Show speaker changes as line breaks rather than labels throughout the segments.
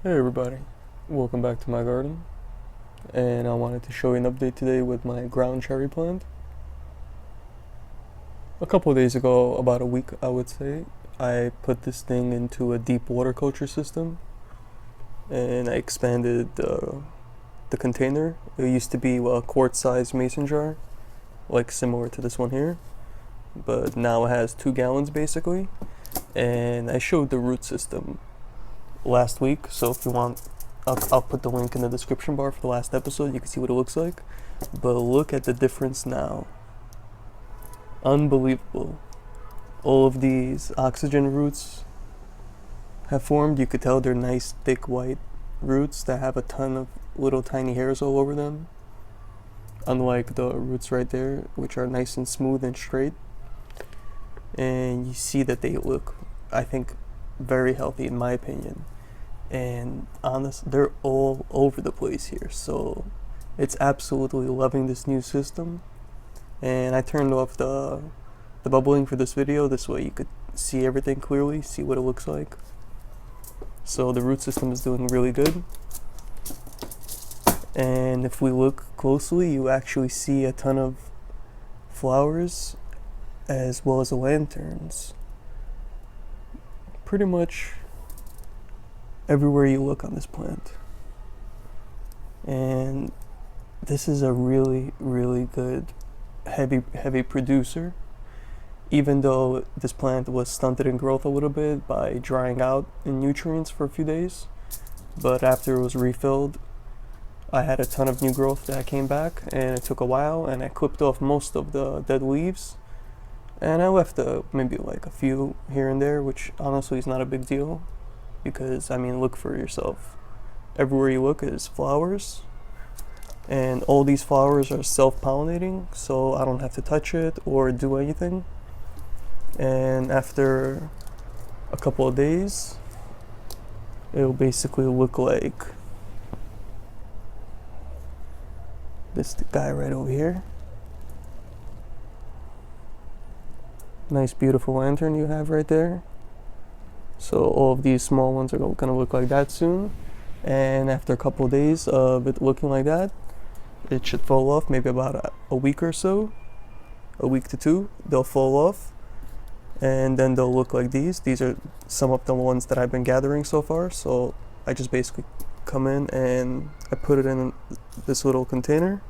Hey everybody, welcome back to my garden, and I wanted to show you an update today with my ground cherry plant. A couple of days ago, about a week I would say, I put this thing into a deep water culture system and I expanded the container. It used to be a quart-sized mason jar, like similar to this one here, but now it has 2 gallons basically, and I showed the root system last week, so if you want, I'll put the link in the description bar for the last episode. You can see what it looks like. But look at the difference now. Unbelievable. All of these oxygen roots have formed. You could tell they're nice, thick, white roots that have a ton of little tiny hairs all over them. Unlike the roots right there, which are nice and smooth and straight. And you see that they look, I think, very healthy in my opinion. And honest, they're all over the place here, so it's absolutely loving this new system. And I turned off the bubbling for this video, this way you could see everything clearly, see what it looks like. So the root system is doing really good, and if we look closely you actually see a ton of flowers as well as the lanterns pretty much everywhere you look on this plant. And this is a really good heavy producer, even though this plant was stunted in growth a little bit by drying out in nutrients for a few days. But after it was refilled, I had a ton of new growth that came back, and it took a while, and I clipped off most of the dead leaves, and I left maybe like a few here and there, which honestly is not a big deal, because I mean, look for yourself. Everywhere you look is flowers, and all these flowers are self-pollinating, so I don't have to touch it or do anything. And after a couple of days, it'll basically look like this guy right over here. Nice beautiful lantern you have right there. So all of these small ones are gonna look like that soon. And after a couple of days of it looking like that, it should fall off, maybe about a week or so, a week to 2, they'll fall off. And then they'll look like these. These are some of the ones that I've been gathering so far. So I just basically come in and I put it in this little container.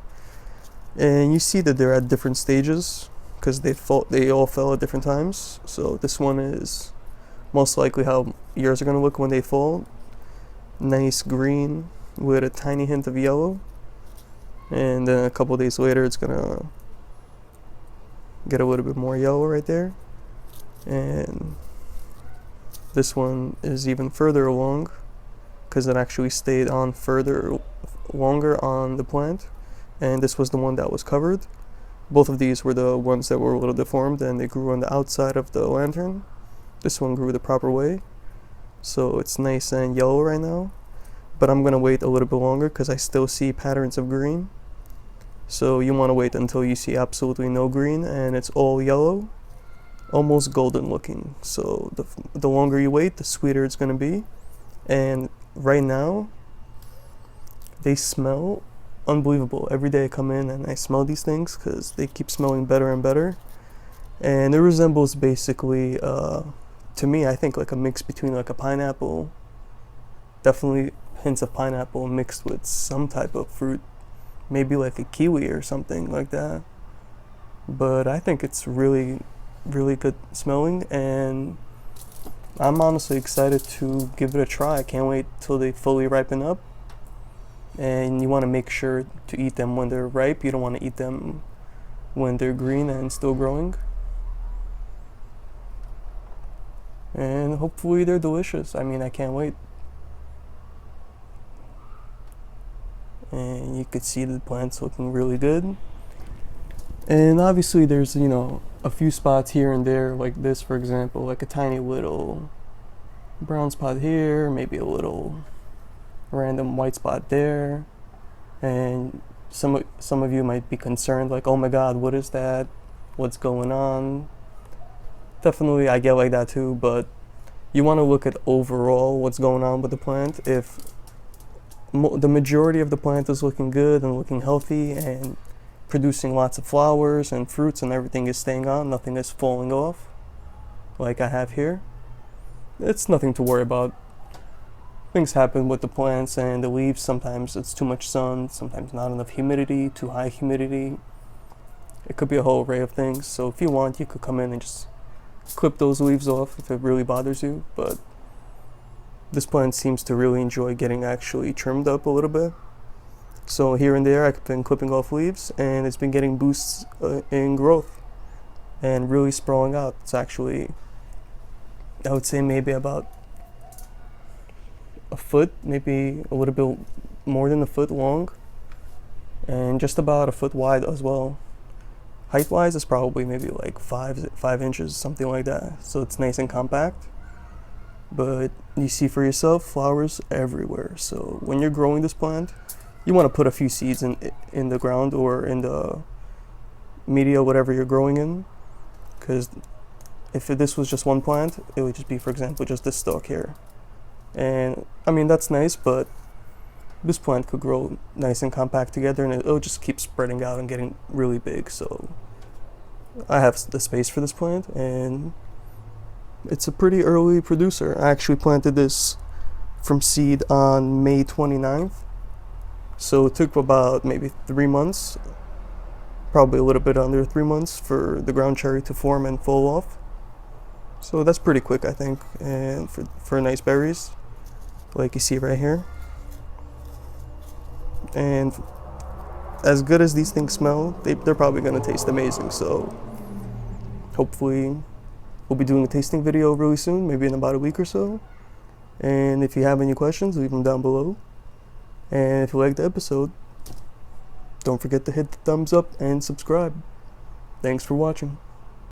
And you see that they're at different stages because they all fell at different times. So this one is most likely how yours are going to look when they fall. Nice green with a tiny hint of yellow. And then a couple days later it's going to get a little bit more yellow right there. And this one is even further along because it actually stayed on longer on the plant, and this was the one that was covered. Both of these were the ones that were a little deformed and they grew on the outside of the lantern. This one grew the proper way, so it's nice and yellow right now, but I'm gonna wait a little bit longer because I still see patterns of green. So you want to wait until you see absolutely no green and it's all yellow, almost golden looking. So the longer you wait, the sweeter it's going to be. And right now they smell unbelievable. Every day I come in and I smell these things because they keep smelling better and better, and it resembles basically to me, I think, like a mix between like a pineapple, definitely hints of pineapple mixed with some type of fruit, maybe like a kiwi or something like that. But I think it's really good smelling, and I'm honestly excited to give it a try. I can't wait till they fully ripen up. And you want to make sure to eat them when they're ripe. You don't want to eat them when they're green and still growing. And hopefully they're delicious. I mean, I can't wait. And you could see the plants looking really good. And obviously there's, a few spots here and there, like this for example, like a tiny little brown spot here, maybe a little random white spot there. And some of you might be concerned, like, oh my god, what is that? What's going on? Definitely I get like that too, but you want to look at overall what's going on with the plant. If the majority of the plant is looking good and looking healthy and producing lots of flowers and fruits and everything is staying on, nothing is falling off like I have here, it's nothing to worry about. Things happen with the plants and the leaves. Sometimes it's too much sun, sometimes not enough humidity, too high humidity. It could be a whole array of things. So if you want, you could come in and just clip those leaves off if it really bothers you. But this plant seems to really enjoy getting actually trimmed up a little bit. So here and there I've been clipping off leaves and it's been getting boosts in growth and really sprawling out. It's actually, I would say maybe about a foot, maybe a little bit more than a foot long, and just about a foot wide as well. Height wise is probably maybe like 5 inches, something like that. So it's nice and compact. But you see for yourself, flowers everywhere. So when you're growing this plant, you want to put a few seeds in the ground or in the media, whatever you're growing in, because if this was just one plant, it would just be, for example, just this stalk here. And I mean, that's nice, but this plant could grow nice and compact together and it'll just keep spreading out and getting really big. So I have the space for this plant and it's a pretty early producer. I actually planted this from seed on May 29th. So it took about maybe 3 months, probably a little bit under 3 months for the ground cherry to form and fall off. So that's pretty quick, I think, and for nice berries, like you see right here. And as good as these things smell, they're probably gonna taste amazing. So hopefully we'll be doing a tasting video really soon, maybe in about a week or so. And if you have any questions, leave them down below. And if you liked the episode, don't forget to hit the thumbs up and subscribe. Thanks for watching.